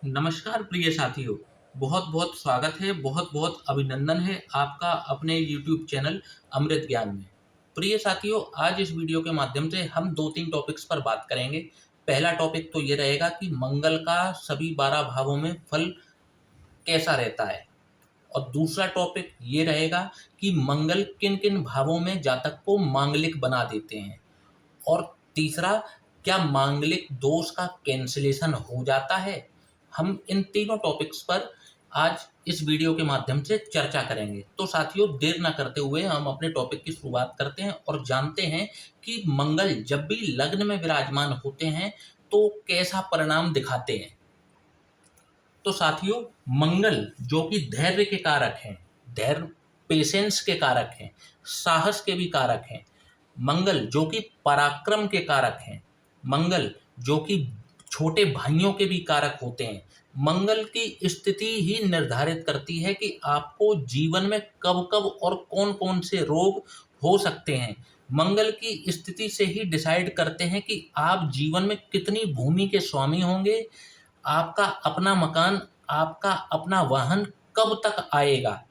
नमस्कार प्रिय साथियों। बहुत बहुत स्वागत है, बहुत बहुत अभिनंदन है आपका अपने YouTube चैनल अमृत ज्ञान में। प्रिय साथियों, आज इस वीडियो के माध्यम से हम 2-3 टॉपिक्स पर बात करेंगे। पहला टॉपिक तो ये रहेगा कि मंगल का सभी 12 भावों में फल कैसा रहता है, और दूसरा टॉपिक ये रहेगा कि मंगल किन किन भावों में जातक को मांगलिक बना देते हैं, और तीसरा, क्या मांगलिक दोष का कैंसिलेशन हो जाता है। हम इन तीनों टॉपिक्स पर आज इस वीडियो के माध्यम से चर्चा करेंगे। तो साथियों, देर ना करते हुए हम अपने टॉपिक की शुरुआत करते हैं और जानते हैं कि मंगल जब भी लग्न में विराजमान होते हैं तो कैसा परिणाम दिखाते हैं। तो साथियों, मंगल जो कि धैर्य के कारक हैं, धैर्य पेशेंस के कारक हैं, साहस के भी कारक हैं, मंगल जो कि पराक्रम के कारक हैं, मंगल जो कि छोटे भाइयों के भी कारक होते हैं। मंगल की स्थिति ही निर्धारित करती है कि आपको जीवन में कब कब और कौन कौन से रोग हो सकते हैं। मंगल की स्थिति से ही डिसाइड करते हैं कि आप जीवन में कितनी भूमि के स्वामी होंगे, आपका अपना मकान, आपका अपना वाहन कब तक आएगा।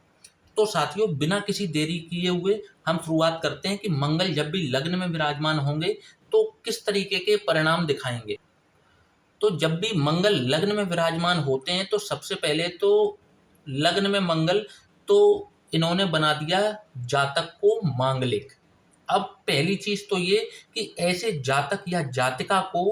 तो साथियों, बिना किसी देरी किए हुए हम शुरुआत करते हैं कि मंगल जब भी लग्न में विराजमान होंगे तो किस तरीके के परिणाम दिखाएंगे। तो जब भी मंगल लग्न में विराजमान होते हैं तो सबसे पहले तो लग्न में मंगल, तो इन्होंने बना दिया जातक को मांगलिक। अब पहली चीज तो ये कि ऐसे जातक या जातिका को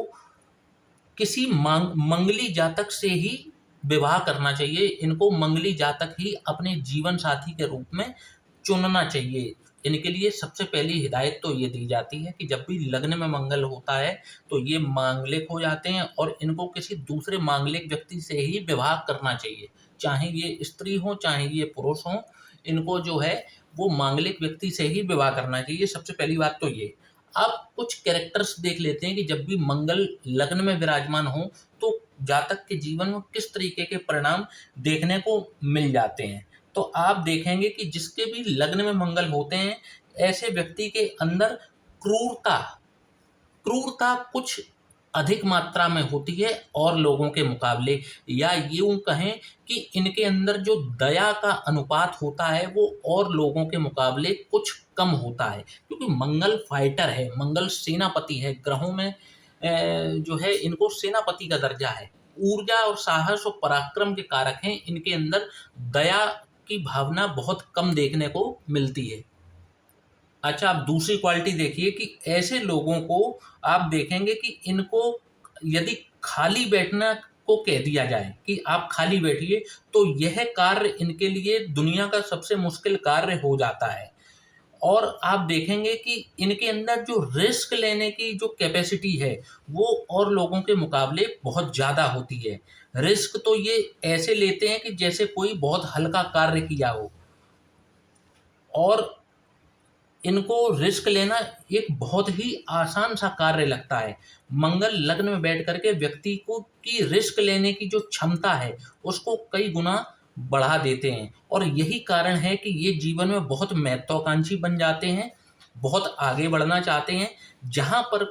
किसी मंगली जातक से ही विवाह करना चाहिए। इनको मंगली जातक ही अपने जीवन साथी के रूप में चुनना चाहिए। इनके लिए सबसे पहली हिदायत तो ये दी जाती है कि जब भी लग्न में मंगल होता है तो ये मांगलिक हो जाते हैं और इनको किसी दूसरे मांगलिक व्यक्ति से ही विवाह करना चाहिए। चाहे ये स्त्री हो, चाहे ये पुरुष हो, इनको जो है वो मांगलिक व्यक्ति से ही विवाह करना चाहिए। सबसे पहली बात तो ये। अब कुछ कैरेक्टर्स देख लेते हैं कि जब भी मंगल लग्न में विराजमान हो तो जातक के जीवन में किस तरीके के परिणाम देखने को मिल जाते हैं। तो आप देखेंगे कि जिसके भी लग्न में मंगल होते हैं, ऐसे व्यक्ति के अंदर क्रूरता क्रूरता कुछ अधिक मात्रा में होती है और लोगों के मुकाबले, या यूं कहें कि इनके अंदर जो दया का अनुपात होता है वो और लोगों के मुकाबले कुछ कम होता है, क्योंकि मंगल फाइटर है, मंगल सेनापति है ग्रहों में। जो है इनको सेनापति का दर्जा है। ऊर्जा और साहस और पराक्रम के कारक हैं। इनके अंदर दया की भावना बहुत कम देखने को मिलती है। अच्छा, आप दूसरी क्वालिटी देखिए कि ऐसे लोगों को आप देखेंगे कि इनको यदि खाली बैठना को कह दिया जाए कि आप खाली बैठिए, तो यह कार्य इनके लिए दुनिया का सबसे मुश्किल कार्य हो जाता है। और आप देखेंगे कि इनके अंदर जो रिस्क लेने की जो कैपेसिटी है वो और लोगों के मुकाबले बहुत ज़्यादा होती है। रिस्क तो ये ऐसे लेते हैं कि जैसे कोई बहुत हल्का कार्य किया हो, और इनको रिस्क लेना एक बहुत ही आसान सा कार्य लगता है। मंगल लग्न में बैठ करके व्यक्ति को की रिस्क लेने की जो क्षमता है उसको कई गुना बढ़ा देते हैं, और यही कारण है कि ये जीवन में बहुत महत्वाकांक्षी बन जाते हैं, बहुत आगे बढ़ना चाहते हैं। जहाँ पर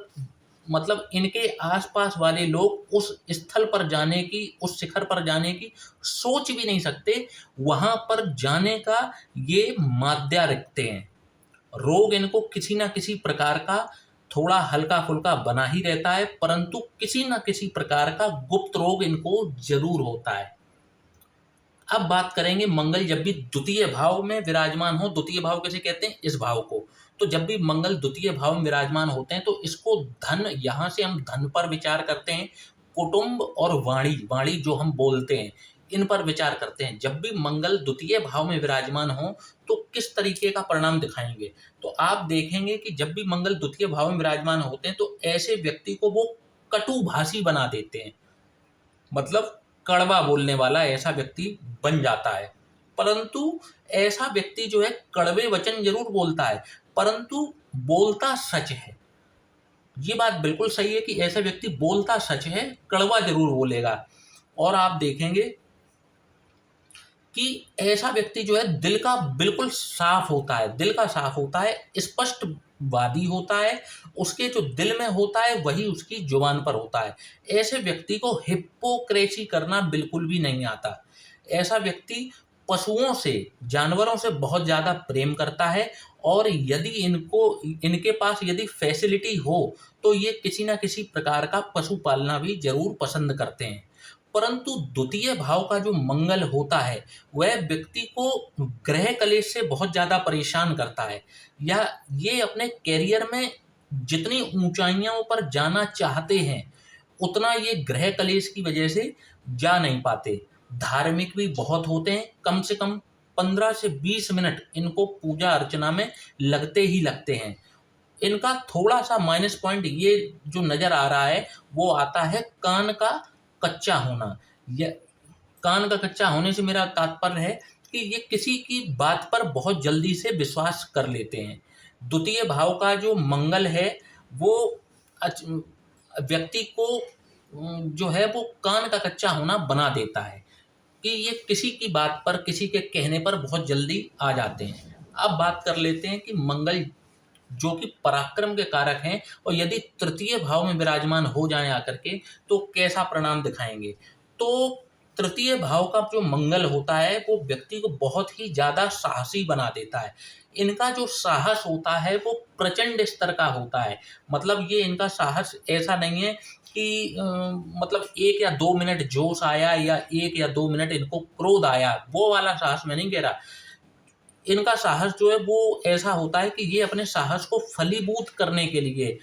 मतलब इनके आसपास वाले लोग उस स्थल पर जाने की, उस शिखर पर जाने की सोच भी नहीं सकते, वहाँ पर जाने का ये माध्यम रखते हैं। रोग इनको किसी ना किसी प्रकार का थोड़ा हल्का फुल्का बना ही रहता है, परंतु किसी ना किसी प्रकार का गुप्त रोग इनको जरूर होता है। अब बात करेंगे मंगल जब भी द्वितीय भाव में विराजमान हो। द्वितीय भाव कैसे कहते हैं? इस भाव को। तो जब भी मंगल द्वितीय भाव में विराजमान होते हैं तो इसको धन, यहाँ से हम धन पर विचार करते हैं, कुटुंब और वाणी, वाणी जो हम बोलते हैं, इन पर विचार करते हैं। जब भी मंगल द्वितीय भाव में विराजमान हो तो किस तरीके का परिणाम दिखाएंगे। तो आप देखेंगे कि जब भी मंगल द्वितीय भाव में विराजमान होते हैं तो ऐसे व्यक्ति को वो कटुभाषी बना देते हैं, मतलब कड़वा बोलने वाला ऐसा व्यक्ति बन जाता है। परंतु ऐसा व्यक्ति जो है कड़वे वचन जरूर बोलता है, परंतु बोलता सच है। ये बात बिल्कुल सही है कि ऐसा व्यक्ति बोलता सच है, कड़वा जरूर बोलेगा। और आप देखेंगे कि ऐसा व्यक्ति जो है दिल का बिल्कुल साफ होता है, दिल का साफ होता है, स्पष्ट वादी होता है, उसके जो दिल में होता है वही उसकी जुबान पर होता है। ऐसे व्यक्ति को हिप्पोक्रेसी करना बिल्कुल भी नहीं आता। ऐसा व्यक्ति पशुओं से, जानवरों से बहुत ज़्यादा प्रेम करता है, और यदि इनके पास यदि फैसिलिटी हो तो ये किसी न किसी प्रकार का पशु पालना भी जरूर पसंद करते हैं। परंतु द्वितीय भाव का जो मंगल होता है वह व्यक्ति को ग्रह कलेश से बहुत ज़्यादा परेशान करता है, या ये अपने कैरियर में जितनी ऊंचाइयों पर जाना चाहते हैं उतना ये ग्रह कलेश की वजह से जा नहीं पाते। धार्मिक भी बहुत होते हैं, कम से कम 15 से 20 मिनट इनको पूजा अर्चना में लगते ही लगते हैं। इनका थोड़ा सा माइनस पॉइंट ये जो नज़र आ रहा है वो आता है कान का कच्चा होना। ये कान का कच्चा होने से मेरा तात्पर्य है कि ये किसी की बात पर बहुत जल्दी से विश्वास कर लेते हैं। द्वितीय भाव का जो मंगल है वो व्यक्ति को जो है वो कान का कच्चा होना बना देता है कि ये किसी की बात पर, किसी के कहने पर बहुत जल्दी आ जाते हैं। अब बात कर लेते हैं कि मंगल जो कि पराक्रम के कारक हैं, और यदि तृतीय भाव में विराजमान हो जाएं आकर के तो कैसा परिणाम दिखाएंगे। तो तृतीय भाव का जो मंगल होता है वो व्यक्ति को बहुत ही ज़्यादा साहसी बना देता है। इनका जो साहस होता है वो प्रचंड स्तर का होता है। मतलब ये इनका साहस ऐसा नहीं है कि मतलब 1 या 2 मिनट जोश आया या 1 या 2 मिनट इनको क्रोध आया, वो वाला साहस मैं नहीं कह रहा। इनका साहस जो है वो ऐसा होता है कि ये अपने साहस को फलीभूत करने के लिए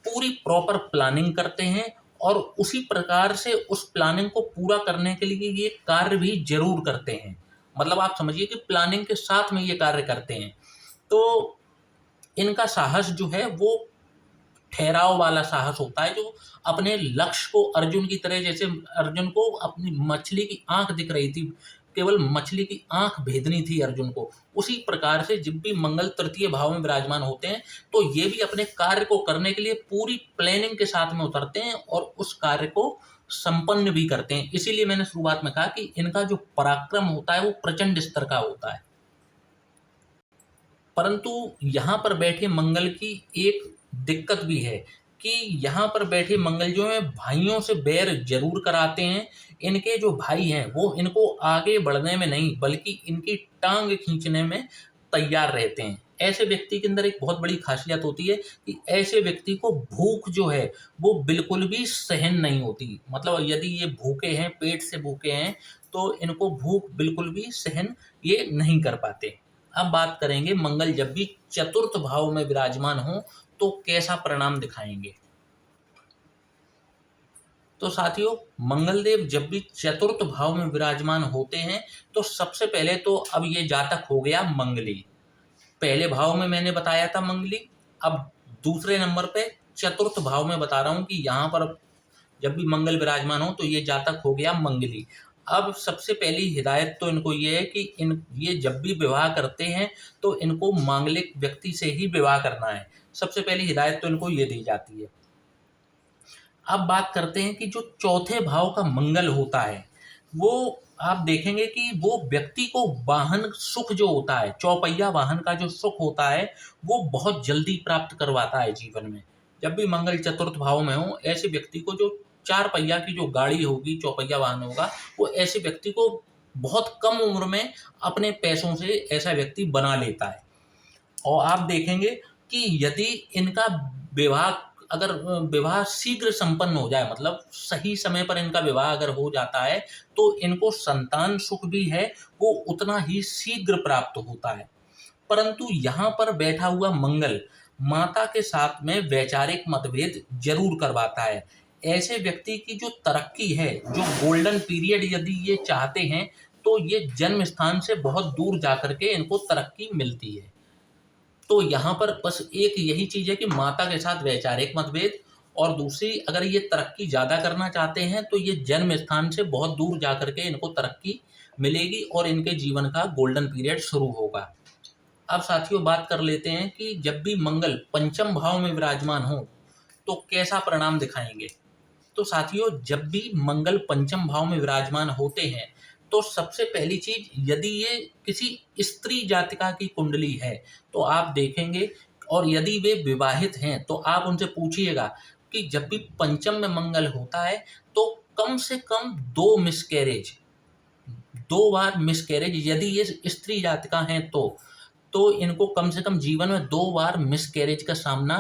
पूरी प्रॉपर प्लानिंग करते हैं, और उसी प्रकार से उस प्लानिंग को पूरा करने के लिए ये कार्य भी जरूर करते हैं। मतलब आप समझिए कि प्लानिंग के साथ में ये कार्य करते हैं। तो इनका साहस जो है वो ठहराव वाला साहस होता है, जो अपने लक्ष्य को, अर्जुन की तरह, जैसे अर्जुन को अपनी मछली की आंख दिख रही थी, केवल मछली की आंख भेदनी थी अर्जुन को, उसी प्रकार से जब भी मंगल तृतीय भाव में विराजमान होते हैं तो ये भी अपने कार्य को करने के लिए पूरी प्लानिंग के साथ में उतरते हैं और उस कार्य को संपन्न भी करते हैं। इसीलिए मैंने शुरुआत में कहा कि इनका जो पराक्रम होता है वो प्रचंड स्तर का होता है। परंतु यहाँ पर बैठे मंगल की एक दिक्कत भी है कि यहाँ पर बैठे मंगल जो है भाइयों से बैर जरूर कराते हैं। इनके जो भाई हैं वो इनको आगे बढ़ने में नहीं बल्कि इनकी टांग खींचने में तैयार रहते हैं। ऐसे व्यक्ति के अंदर एक बहुत बड़ी खासियत होती है कि ऐसे व्यक्ति को भूख जो है वो बिल्कुल भी सहन नहीं होती। मतलब यदि ये भूखे हैं, पेट से भूखे हैं, तो इनको भूख बिल्कुल भी सहन ये नहीं कर पाते। अब बात करेंगे मंगल जब भी चतुर्थ भाव में विराजमान हो तो कैसा परिणाम दिखाएंगे। तो साथियों, मंगल देव जब भी चतुर्थ भाव में विराजमान होते हैं तो सबसे पहले तो अब ये जातक हो गया मंगली। पहले भाव में मैंने बताया था मंगली, अब दूसरे नंबर पे चतुर्थ भाव में बता रहा हूं कि यहाँ पर जब भी मंगल विराजमान हो तो ये जातक हो गया मंगली। अब सबसे पहली हिदायत तो इनको ये है कि ये जब भी विवाह करते हैं तो इनको मांगलिक व्यक्ति से ही विवाह करना है। सबसे पहली हिदायत तो इनको ये दी जाती है। अब बात करते हैं कि जो चौथे भाव का मंगल होता है वो आप देखेंगे कि वो व्यक्ति को वाहन सुख जो होता है, चौपहिया वाहन का जो सुख होता है वो बहुत जल्दी प्राप्त करवाता है जीवन में। जब भी मंगल चतुर्थ भाव में हो, ऐसे व्यक्ति को जो 4 पहिया की जो गाड़ी होगी, चौपहिया वाहन होगा, वो ऐसे व्यक्ति को बहुत कम उम्र में अपने पैसों से ऐसा व्यक्ति बना लेता है। और आप देखेंगे कि यदि इनका विवाह अगर विवाह शीघ्र संपन्न हो जाए, मतलब सही समय पर इनका विवाह अगर हो जाता है तो इनको संतान सुख भी है वो उतना ही शीघ्र प्राप्त होता है। परंतु यहाँ पर बैठा हुआ मंगल माता के साथ में वैचारिक मतभेद जरूर करवाता है। ऐसे व्यक्ति की जो तरक्की है, जो गोल्डन पीरियड यदि ये चाहते हैं तो ये जन्म स्थान से बहुत दूर जाकर के इनको तरक्की मिलती है। तो यहाँ पर बस एक यही चीज़ है कि माता के साथ वैचारिक मतभेद, और दूसरी अगर ये तरक्की ज़्यादा करना चाहते हैं तो ये जन्म स्थान से बहुत दूर जा कर के इनको तरक्की मिलेगी और इनके जीवन का गोल्डन पीरियड शुरू होगा। अब साथियों बात कर लेते हैं कि जब भी मंगल पंचम भाव में विराजमान हो तो कैसा परिणाम दिखाएंगे। तो साथियों, जब भी मंगल पंचम भाव में विराजमान होते हैं तो सबसे पहली चीज, यदि ये किसी स्त्री जातिका की कुंडली है तो आप देखेंगे और यदि वे विवाहित हैं तो आप उनसे पूछिएगा कि जब भी पंचम में मंगल होता है तो कम से कम 2 बार मिसकैरेज यदि ये स्त्री जातिका हैं तो इनको कम से कम जीवन में 2 बार मिसकैरेज का सामना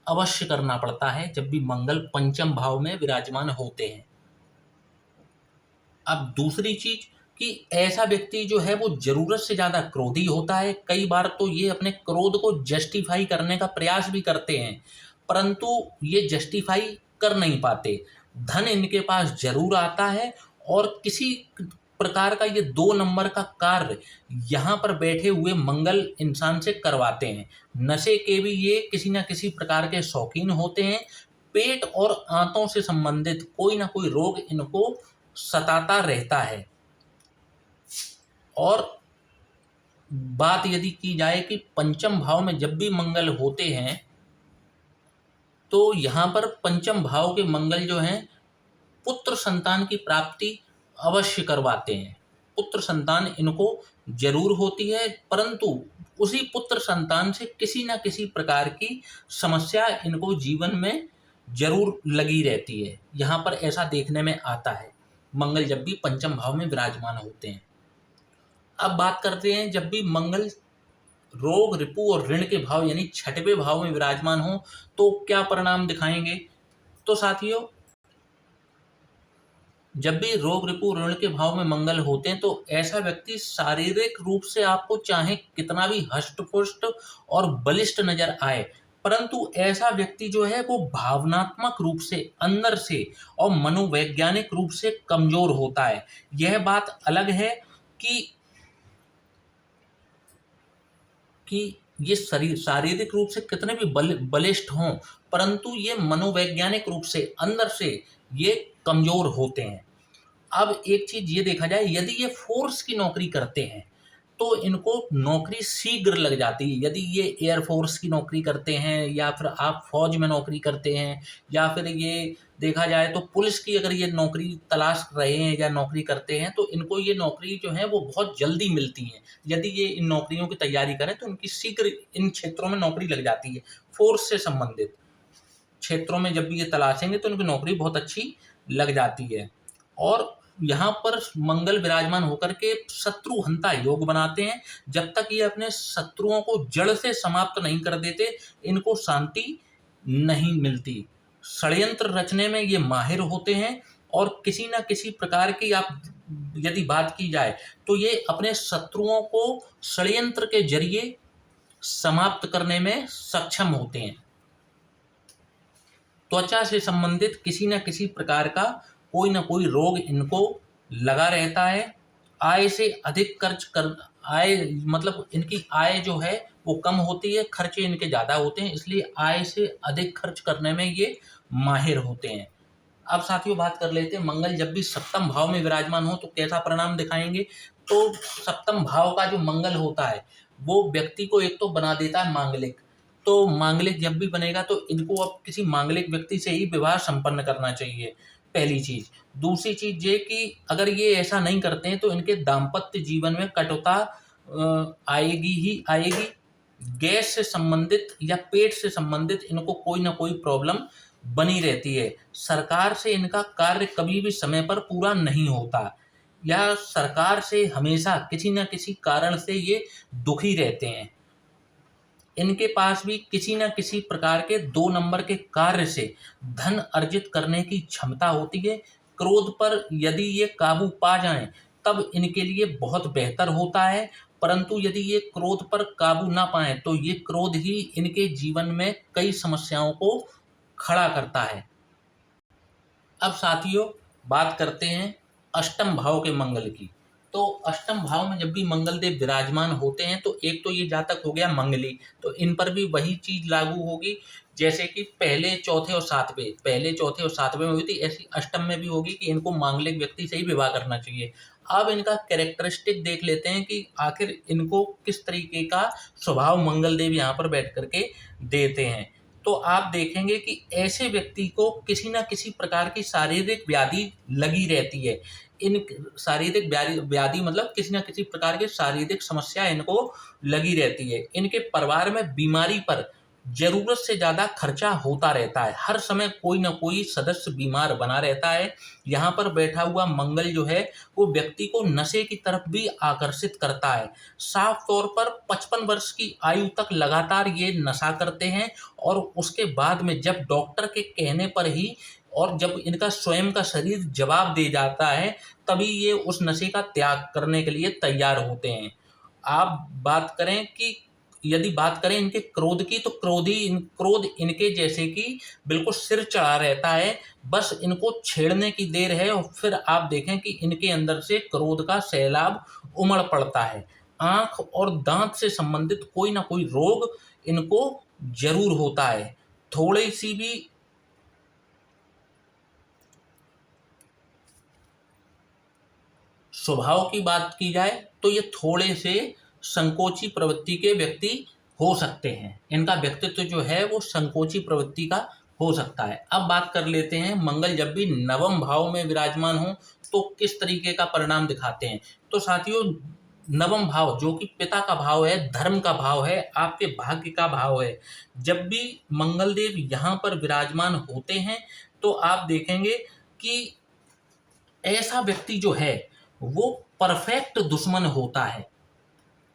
अवश्य करना पड़ता है जब भी मंगल पंचम भाव में विराजमान होते हैं। अब दूसरी चीज कि ऐसा व्यक्ति जो है वो जरूरत से ज्यादा क्रोधी होता है। कई बार तो ये अपने क्रोध को जस्टिफाई करने का प्रयास भी करते हैं, परंतु ये जस्टिफाई कर नहीं पाते। धन इनके पास जरूर आता है और किसी प्रकार का ये 2 नंबर का कार्य यहाँ पर बैठे हुए मंगल इंसान से करवाते हैं। नशे के भी ये किसी न किसी प्रकार के शौकीन होते हैं। पेट और आंतों से संबंधित कोई ना कोई रोग इनको सताता रहता है। और बात यदि की जाए कि पंचम भाव में जब भी मंगल होते हैं तो यहाँ पर पंचम भाव के मंगल जो हैं पुत्र संतान की प्राप्ति अवश्य करवाते हैं। पुत्र संतान इनको जरूर होती है, परंतु उसी पुत्र संतान से किसी न किसी प्रकार की समस्या इनको जीवन में जरूर लगी रहती है। यहाँ पर ऐसा देखने में आता है मंगल जब भी पंचम भाव में विराजमान होते हैं। अब बात करते हैं जब भी मंगल रोग, रिपु और ऋण के भाव यानी छठवें भाव में विराजमान हो तो क्या परिणाम दिखाएंगे। तो साथियों, जब भी रोग, रिपु, ऋण के भाव में मंगल होते हैं तो ऐसा व्यक्ति शारीरिक रूप से आपको चाहे कितना भी हष्ट-पुष्ट और बलिष्ठ नजर आए, परंतु ऐसा व्यक्ति जो है वो भावनात्मक रूप से अंदर से और मनोवैज्ञानिक रूप से कमजोर होता है। यह बात अलग है कि ये शारीरिक रूप से कितने भी बलिष्ठ हों, परंतु ये मनोवैज्ञानिक रूप से अंदर से ये कमजोर होते हैं। अब एक चीज ये देखा जाए, यदि ये फोर्स की नौकरी करते हैं तो इनको नौकरी शीघ्र लग जाती है। यदि ये एयरफोर्स की नौकरी करते हैं या फिर आप फौज में नौकरी करते हैं या फिर ये देखा जाए तो पुलिस की अगर ये नौकरी तलाश रहे हैं या नौकरी करते हैं तो इनको ये नौकरी जो है वो बहुत जल्दी मिलती है। यदि ये इन नौकरियों की तैयारी करें तो इनकी शीघ्र इन क्षेत्रों में नौकरी लग जाती है। फोर्स से संबंधित क्षेत्रों में जब भी ये तलाशेंगे तो इनकी नौकरी बहुत अच्छी लग जाती है। और यहाँ पर मंगल विराजमान होकर के शत्रु हंता योग बनाते हैं। जब तक ये अपने शत्रुओं को जड़ से समाप्त नहीं कर देते इनको शांति नहीं मिलती। षड्यंत्र रचने में ये माहिर होते हैं और किसी न किसी प्रकार की आप यदि बात की जाए तो ये अपने शत्रुओं को षड्यंत्र के जरिए समाप्त करने में सक्षम होते हैं। त्वचा से संबंधित किसी न किसी प्रकार का कोई ना कोई रोग इनको लगा रहता है। आय से अधिक मतलब इनकी आय जो है वो कम होती है, खर्चे इनके ज़्यादा होते हैं, इसलिए आय से अधिक खर्च करने में ये माहिर होते हैं। अब साथियों बात कर लेते हैं मंगल जब भी सप्तम भाव में विराजमान हो तो कैसा परिणाम दिखाएंगे। तो सप्तम भाव का जो मंगल होता है वो व्यक्ति को एक तो बना देता है मांगलिक। तो मांगलिक जब भी बनेगा तो इनको अब किसी मांगलिक व्यक्ति से ही विवाह संपन्न करना चाहिए, पहली चीज। दूसरी चीज ये कि अगर ये ऐसा नहीं करते हैं तो इनके दाम्पत्य जीवन में कटुता आएगी ही आएगी। गैस से संबंधित या पेट से संबंधित इनको कोई ना कोई प्रॉब्लम बनी रहती है। सरकार से इनका कार्य कभी भी समय पर पूरा नहीं होता या सरकार से हमेशा किसी न किसी कारण से ये दुखी रहते हैं। इनके पास भी किसी न किसी प्रकार के 2 नंबर के कार्य से धन अर्जित करने की क्षमता होती है। क्रोध पर यदि ये काबू पा जाएं तब इनके लिए बहुत बेहतर होता है, परंतु यदि ये क्रोध पर काबू ना पाए तो ये क्रोध ही इनके जीवन में कई समस्याओं को खड़ा करता है। अब साथियों बात करते हैं अष्टम भाव के मंगल की। तो अष्टम भाव में जब भी मंगल देव विराजमान होते हैं तो एक तो ये जातक हो गया मंगली, तो इन पर भी वही चीज लागू होगी जैसे कि पहले, चौथे और सातवें में हुई थी, ऐसी अष्टम में भी होगी कि इनको मांगलिक व्यक्ति से ही विवाह करना चाहिए। अब इनका कैरेक्टरिस्टिक देख लेते हैं कि आखिर इनको किस तरीके का स्वभाव मंगल देव यहाँ पर बैठ करके देते हैं। तो आप देखेंगे कि ऐसे व्यक्ति को किसी न किसी प्रकार की शारीरिक व्याधि लगी रहती है। इन शारीरिक व्याधि मतलब किसी न किसी प्रकार की शारीरिक समस्या इनको लगी रहती है। इनके परिवार में बीमारी पर जरूरत से ज़्यादा खर्चा होता रहता है, हर समय कोई ना कोई सदस्य बीमार बना रहता है। यहाँ पर बैठा हुआ मंगल जो है वो व्यक्ति को नशे की तरफ भी आकर्षित करता है। साफ तौर पर 55 वर्ष की आयु तक लगातार ये नशा करते हैं और उसके बाद में जब डॉक्टर के कहने पर ही और जब इनका स्वयं का शरीर जवाब दे जाता है तभी ये उस नशे का त्याग करने के लिए तैयार होते हैं। आप बात करें कि यदि बात करें इनके क्रोध की, तो क्रोध इनके जैसे कि बिल्कुल सिर चढ़ा रहता है, बस इनको छेड़ने की देर है और फिर आप देखें कि इनके अंदर से क्रोध का सैलाब उमड़ पड़ता है। आंख और दांत से संबंधित कोई ना कोई रोग इनको जरूर होता है। थोड़ी सी भी स्वभाव की बात की जाए तो ये थोड़े से संकोची प्रवृत्ति के व्यक्ति हो सकते हैं। इनका व्यक्तित्व जो है वो संकोची प्रवृत्ति का हो सकता है। अब बात कर लेते हैं मंगल जब भी नवम भाव में विराजमान हो तो किस तरीके का परिणाम दिखाते हैं। तो साथियों, नवम भाव जो कि पिता का भाव है, धर्म का भाव है, आपके भाग्य का भाव है, जब भी मंगल देव यहाँ पर विराजमान होते हैं तो आप देखेंगे कि ऐसा व्यक्ति जो है वो परफेक्ट दुश्मन होता है।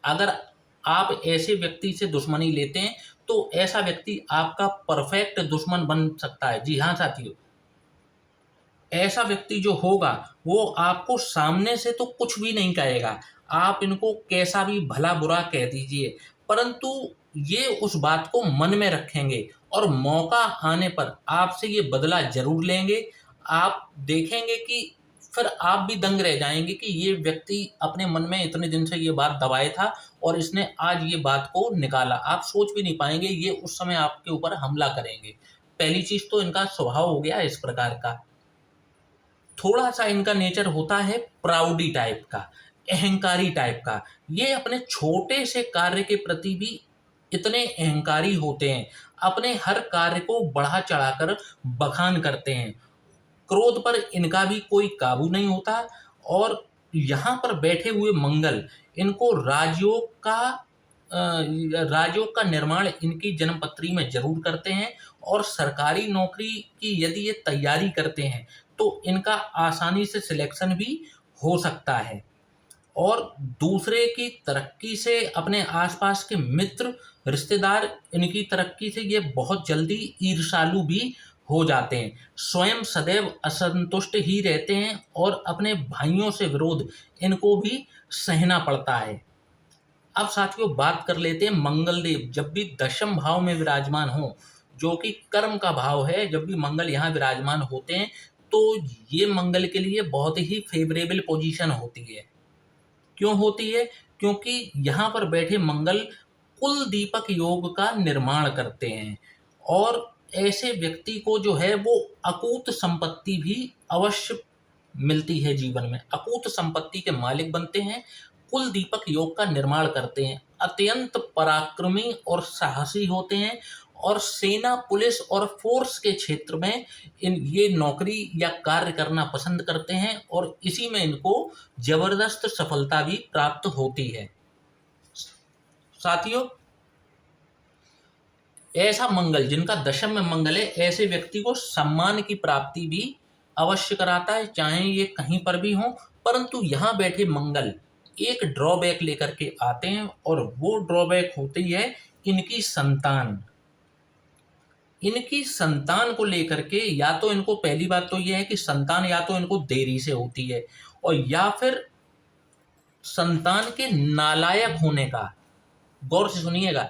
अगर आप ऐसे व्यक्ति से दुश्मनी लेते हैं तो ऐसा व्यक्ति आपका परफेक्ट दुश्मन बन सकता है। जी हाँ साथियों, ऐसा व्यक्ति जो होगा वो आपको सामने से तो कुछ भी नहीं कहेगा, आप इनको कैसा भी भला बुरा कह दीजिए, परंतु ये उस बात को मन में रखेंगे और मौका आने पर आपसे ये बदला जरूर लेंगे। आप देखेंगे कि फिर आप भी दंग रह जाएंगे कि ये व्यक्ति अपने मन में इतने दिन से ये बात दबाए था और इसने आज ये बात को निकाला। आप सोच भी नहीं पाएंगे ये उस समय आपके ऊपर हमला करेंगे। पहली चीज तो इनका स्वभाव हो गया इस प्रकार का। थोड़ा सा इनका नेचर होता है प्राउडी टाइप का, अहंकारी टाइप का। ये अपने छोटे से कार्य के प्रति भी इतने अहंकारी होते हैं, अपने हर कार्य को बढ़ा चढ़ाकर बखान करते हैं। क्रोध पर इनका भी कोई काबू नहीं होता और यहाँ पर बैठे हुए मंगल इनको राजयोग का निर्माण इनकी जन्मपत्री में जरूर करते हैं और सरकारी नौकरी की यदि ये तैयारी करते हैं तो इनका आसानी से सिलेक्शन भी हो सकता है। और दूसरे की तरक्की से, अपने आसपास के मित्र रिश्तेदार इनकी तरक्की से ये बहुत जल्दी ईर्ष्यालु भी हो जाते हैं। स्वयं सदैव असंतुष्ट ही रहते हैं और अपने भाइयों से विरोध इनको भी सहना पड़ता है। अब साथियों बात कर लेते हैं मंगल देव जब भी दशम भाव में विराजमान हो, जो कि कर्म का भाव है। जब भी मंगल यहाँ विराजमान होते हैं तो ये मंगल के लिए बहुत ही फेवरेबल पोजीशन होती है। क्यों होती है? क्योंकि यहाँ पर बैठे मंगल कुल दीपक योग का निर्माण करते हैं और ऐसे व्यक्ति को जो है वो अकूत संपत्ति भी अवश्य मिलती है जीवन में। अकूत संपत्ति के मालिक बनते हैं, कुल दीपक योग का निर्माण करते हैं, अत्यंत पराक्रमी और साहसी होते हैं और सेना, पुलिस और फोर्स के क्षेत्र में ये नौकरी या कार्य करना पसंद करते हैं और इसी में इनको जबरदस्त सफलता भी प्राप्त होती है। साथियों, ऐसा मंगल जिनका दशम में मंगल है, ऐसे व्यक्ति को सम्मान की प्राप्ति भी अवश्य कराता है, चाहे ये कहीं पर भी हो। परंतु यहाँ बैठे मंगल एक ड्रॉबैक लेकर के आते हैं और वो ड्रॉबैक होती है इनकी संतान। इनकी संतान को लेकर के या तो इनको, पहली बात तो यह है कि संतान या तो इनको देरी से होती है और या फिर संतान के नालायक होने का, गौर से सुनिएगा,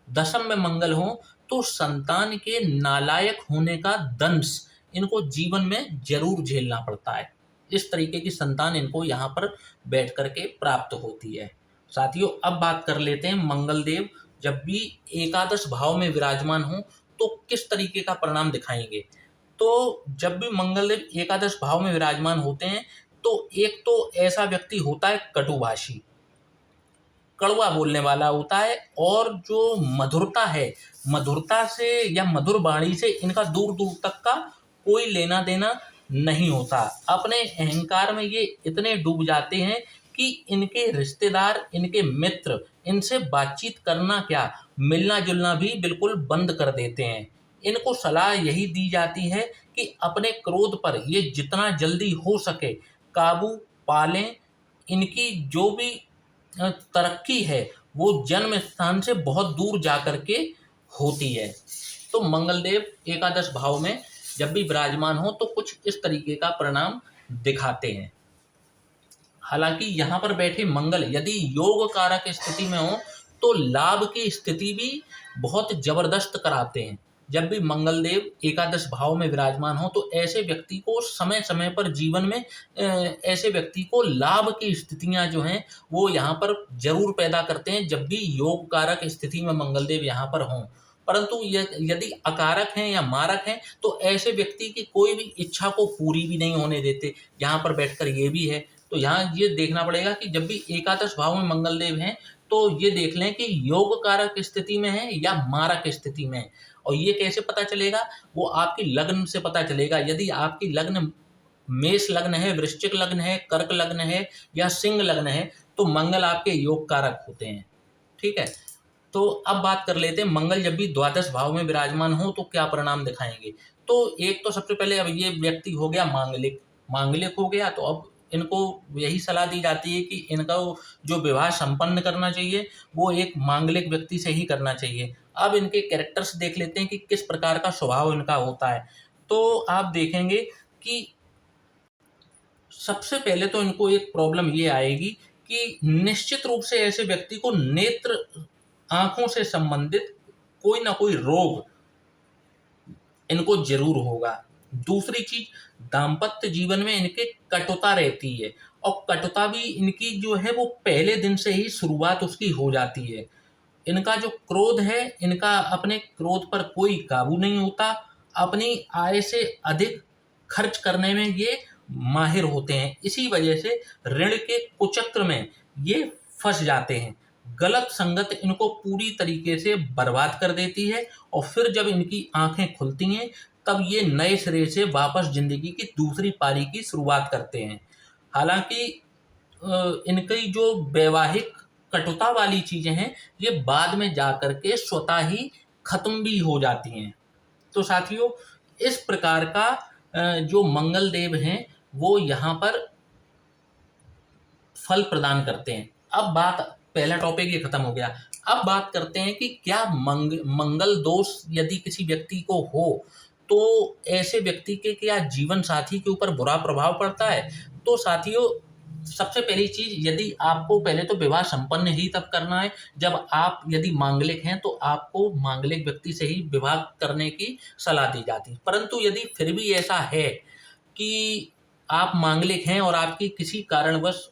दशम में मंगल हो तो संतान के नालायक होने का दंश इनको जीवन में जरूर झेलना पड़ता है। इस तरीके की संतान इनको यहाँ पर बैठ करके प्राप्त होती है। साथियों, अब बात कर लेते हैं मंगल देव जब भी एकादश भाव में विराजमान हो तो किस तरीके का परिणाम दिखाएंगे। तो जब भी मंगल देव एकादश भाव में विराजमान होते हैं तो एक तो ऐसा व्यक्ति होता है कटुभाषी, कड़वा बोलने वाला होता है और जो मधुरता है, मधुरता से या मधुर वाणी से इनका दूर दूर तक का कोई लेना देना नहीं होता। अपने अहंकार में ये इतने डूब जाते हैं कि इनके रिश्तेदार, इनके मित्र इनसे बातचीत करना क्या, मिलना जुलना भी बिल्कुल बंद कर देते हैं। इनको सलाह यही दी जाती है कि अपने क्रोध पर ये जितना जल्दी हो सके काबू पा लें। इनकी जो भी तरक्की है वो जन्म स्थान से बहुत दूर जा कर के होती है। तो मंगलदेव एकादश भाव में जब भी विराजमान हो तो कुछ इस तरीके का परिणाम दिखाते हैं। हालांकि यहाँ पर बैठे मंगल यदि योग कारक स्थिति में हो तो लाभ की स्थिति भी बहुत जबरदस्त कराते हैं। जब भी मंगलदेव एकादश भाव में विराजमान हो तो ऐसे व्यक्ति को समय समय पर जीवन में ऐसे व्यक्ति को लाभ की स्थितियां जो हैं वो यहाँ पर जरूर पैदा करते हैं जब भी योग कारक स्थिति में मंगलदेव यहाँ पर हों। परंतु यदि अकारक हैं या मारक हैं तो ऐसे व्यक्ति की कोई भी इच्छा को पूरी भी नहीं होने देते। यहाँ पर बैठकर ये भी है। तो यहाँ ये देखना पड़ेगा कि जब भी एकादश भाव में मंगलदेव हैं तो ये देख लें कि योग कारक स्थिति में है या मारक स्थिति में है। और ये कैसे पता चलेगा, वो आपकी लग्न से पता चलेगा। यदि आपकी लग्न मेष लग्न है, वृश्चिक लग्न है, कर्क लग्न है या सिंह लग्न है तो मंगल आपके योग कारक होते हैं। ठीक है, तो अब बात कर लेते हैं मंगल जब भी द्वादश भाव में विराजमान हो तो क्या परिणाम दिखाएंगे। तो एक तो सबसे पहले अब ये व्यक्ति हो गया मांगलिक हो गया, तो अब इनको यही सलाह दी जाती है कि इनका जो विवाह संपन्न करना चाहिए वो एक मांगलिक व्यक्ति से ही करना चाहिए। अब इनके कैरेक्टर्स देख लेते हैं कि किस प्रकार का स्वभाव इनका होता है। तो आप देखेंगे कि सबसे पहले तो इनको एक प्रॉब्लम ये आएगी कि निश्चित रूप से ऐसे व्यक्ति को नेत्र आंखों से संबंधित कोई ना कोई रोग इनको जरूर होगा। दूसरी चीज, दाम्पत्य जीवन में इनके कटुता रहती है और कटुता भी इनकी जो है वो पहले दिन से ही शुरुआत उसकी हो जाती है। इनका जो क्रोध है, इनका अपने क्रोध पर कोई काबू नहीं होता। अपनी आय से अधिक खर्च करने में ये माहिर होते हैं। इसी वजह से ऋण के कुचक्र में ये फंस जाते हैं। गलत संगत इनको पूरी तरीके से बर्बाद कर देती है और फिर जब इनकी आंखें खुलती हैं तब ये नए सिरे से वापस जिंदगी की दूसरी पारी की शुरुआत करते हैं। हालांकि इनकी जो वैवाहिक कटुता वाली चीजें हैं ये बाद में जा करके स्वतः ही खत्म भी हो जाती हैं। तो साथियों, इस प्रकार का जो मंगल देव हैं वो यहाँ पर फल प्रदान करते हैं। अब बात, पहला टॉपिक ये खत्म हो गया। अब बात करते हैं कि क्या मंगल दोष यदि किसी व्यक्ति को हो तो ऐसे व्यक्ति के क्या जीवन साथी के ऊपर बुरा प्रभाव पड़ता है। तो साथियों, सबसे पहली चीज, यदि आपको पहले तो विवाह संपन्न ही तब करना है जब आप यदि मांगलिक हैं तो आपको मांगलिक व्यक्ति से ही विवाह करने की सलाह दी जाती है। परंतु यदि फिर भी ऐसा है कि आप मांगलिक हैं और आपकी किसी कारणवश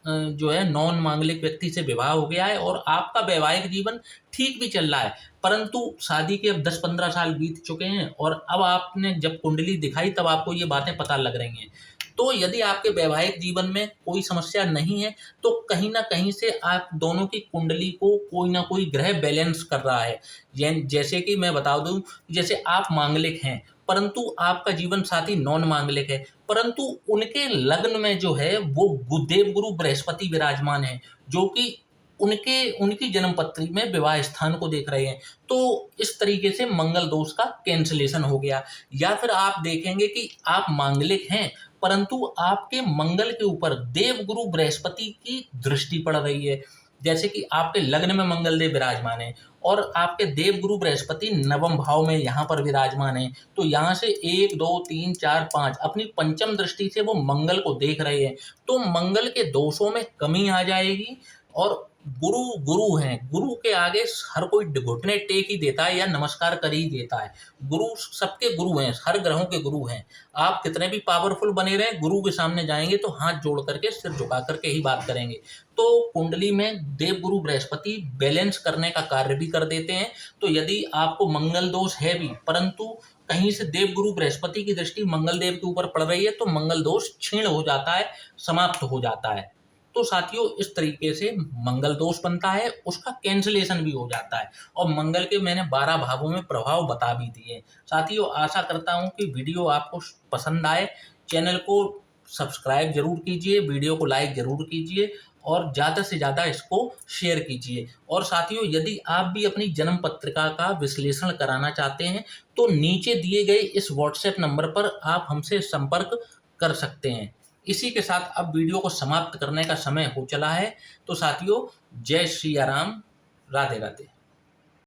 जो है नॉन मांगलिक व्यक्ति से विवाह हो गया है और आपका वैवाहिक जीवन ठीक भी चल रहा है, परंतु शादी के अब 10-15 साल बीत चुके हैं और अब आपने जब कुंडली दिखाई तब आपको ये बातें पता लग रही हैं। तो यदि आपके वैवाहिक जीवन में कोई समस्या नहीं है तो कहीं ना कहीं से आप दोनों की कुंडली को कोई ना कोई ग्रह बैलेंस कर रहा है। जैसे कि मैं बता दूं, जैसे आप मांगलिक हैं परंतु आपका जीवन साथी नॉन मांगलिक है, परंतु उनके लग्न में जो है वो देव गुरु बृहस्पति विराजमान है जो कि उनकी जन्म पत्री में विवाह स्थान को देख रहे हैं। तो इस तरीके से मंगल दोष का कैंसिलेशन हो गया। या फिर आप देखेंगे कि आप मांगलिक हैं परंतु आपके मंगल के ऊपर देव गुरु बृहस्पति की दृष्टि पड़ रही है। जैसे कि आपके लग्न में मंगल देव विराजमान है और आपके देव गुरु बृहस्पति नवम भाव में यहाँ पर विराजमान है, तो यहाँ से 1 2 3 4 5 अपनी पंचम दृष्टि से वो मंगल को देख रहे हैं। तो मंगल के दोषों में कमी आ जाएगी। और गुरु गुरु हैं, गुरु के आगे हर कोई घुटने टेक ही देता है या नमस्कार कर ही देता है। गुरु सबके गुरु हैं, हर ग्रहों के गुरु हैं। आप कितने भी पावरफुल बने रहे, गुरु के सामने जाएंगे तो हाथ जोड़ करके सिर झुका करके ही बात करेंगे। तो कुंडली में देव गुरु बृहस्पति बैलेंस करने का कार्य भी कर देते हैं। तो यदि आपको मंगल दोष है भी परंतु कहीं से देव गुरु बृहस्पति की दृष्टि मंगल देव के ऊपर पड़ रही है तो मंगल दोष क्षीण हो जाता है, समाप्त हो जाता है। तो साथियों, इस तरीके से मंगल दोष बनता है, उसका कैंसिलेशन भी हो जाता है। और मंगल के मैंने 12 भावों में प्रभाव बता भी दिए। साथियों, आशा करता हूं कि वीडियो आपको पसंद आए। चैनल को सब्सक्राइब जरूर कीजिए, वीडियो को लाइक जरूर कीजिए और ज़्यादा से ज़्यादा इसको शेयर कीजिए। और साथियों, यदि आप भी अपनी जन्म पत्रिका का विश्लेषण कराना चाहते हैं तो नीचे दिए गए इस व्हाट्सएप नंबर पर आप हमसे संपर्क कर सकते हैं। इसी के साथ अब वीडियो को समाप्त करने का समय हो चला है। तो साथियों, जय श्री राम, राधे राधे।